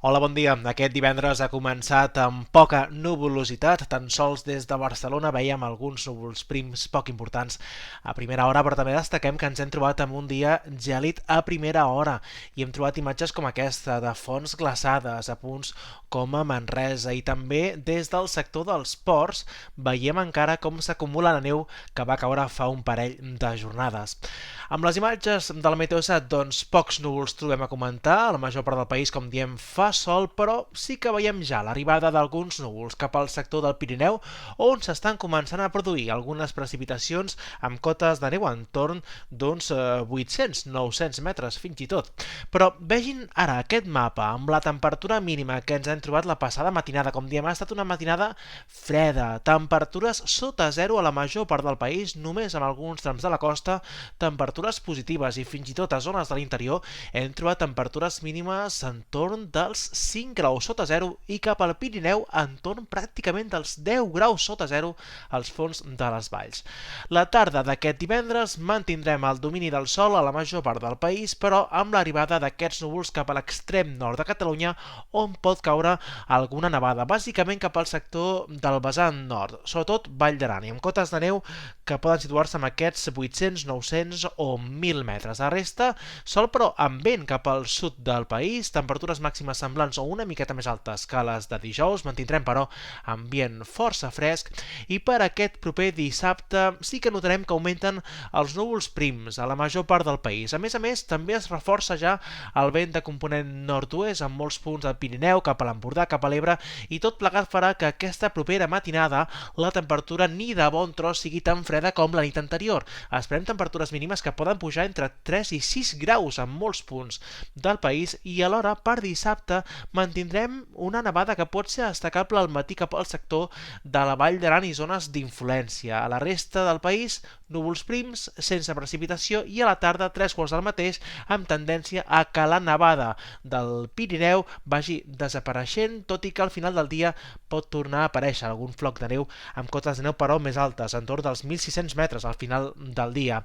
Hola, bon dia. Aquest divendres ha començat amb poca nuvolositat. Tan sols des de Barcelona veiem alguns núvols prims poc importants a primera hora, però també destaquem que ens hem trobat amb un dia gèlid a primera hora i hem trobat imatges com aquesta de fonts glaçades a punts com a Manresa, i també des del sector dels ports veiem encara com s'acumula la neu que va caure fa un parell de jornades. Amb les imatges de la Meteosat, doncs, pocs núvols trobem a comentar. A la major part del país, com diem, fa sol, però sí que veiem ja l'arribada d'alguns núvols cap al sector del Pirineu, on s'estan començant a produir algunes precipitacions amb cotes de neu entorn d'uns 800-900 metres, fins i tot. Però vegin ara aquest mapa amb la temperatura mínima que ens hem trobat la passada matinada. Com diem, ha estat una matinada freda, temperatures sota zero a la major part del país, només en alguns trams de la costa, temperatures positives, i fins i tot a zones de l'interior hem trobat temperatures mínimes entorn dels 5 graus sota zero i cap al Pirineu entorn pràcticament dels 10 graus sota zero als fons de les valls. La tarda d'aquest divendres mantindrem el domini del sol a la major part del país, però amb l'arribada d'aquests núvols cap a l'extrem nord de Catalunya, on pot caure alguna nevada, bàsicament cap al sector del vessant nord, sobretot Vall d'Aran, amb cotes de neu que poden situar-se en aquests 800, 900 o 1.000 metres. La resta, sol però amb vent cap al sud del país, temperatures màximes semblants o una miqueta més altes que les de dijous, mantindrem però ambient força fresc, i per aquest proper dissabte sí que notarem que augmenten els núvols prims a la major part del país. A més, també es reforça ja el vent de component nord-oest en molts punts del Pirineu, cap a l'Empordà, cap a l'Ebre, i tot plegat farà que aquesta propera matinada la temperatura ni de bon tros sigui tan freda com la nit anterior. Esperem temperatures mínimes que poden pujar entre 3 i 6 graus en molts punts del país, i alhora per dissabte mantindrem una nevada que pot ser destacable al matí cap al sector de la Vall d'Aran i zones d'influència. A la resta del país, núvols prims, sense precipitació, i a la tarda 3 quarts del mateix, amb tendència a que la nevada del Pirineu vagi desapareixent, tot i que al final del dia pot tornar a aparèixer algun floc de neu amb cotes de neu però més altes, entorn dels 1.600 metres al final del dia.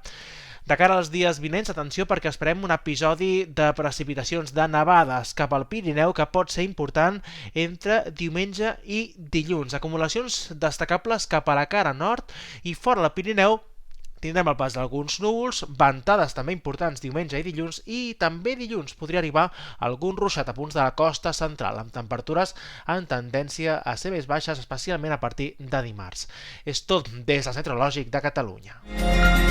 De cara als dies vinents, atenció, perquè esperem un episodi de precipitacions de nevades cap al Pirineu que pot ser important entre diumenge i dilluns. Acumulacions destacables cap a la cara nord, i fora del Pirineu tindrem el pas d'alguns núvols, ventades també importants diumenge i dilluns, i també dilluns podria arribar algun ruixat a punts de la costa central, amb temperatures en tendència a ser més baixes, especialment a partir de dimarts. És tot des del Centre Meteorològic de Catalunya.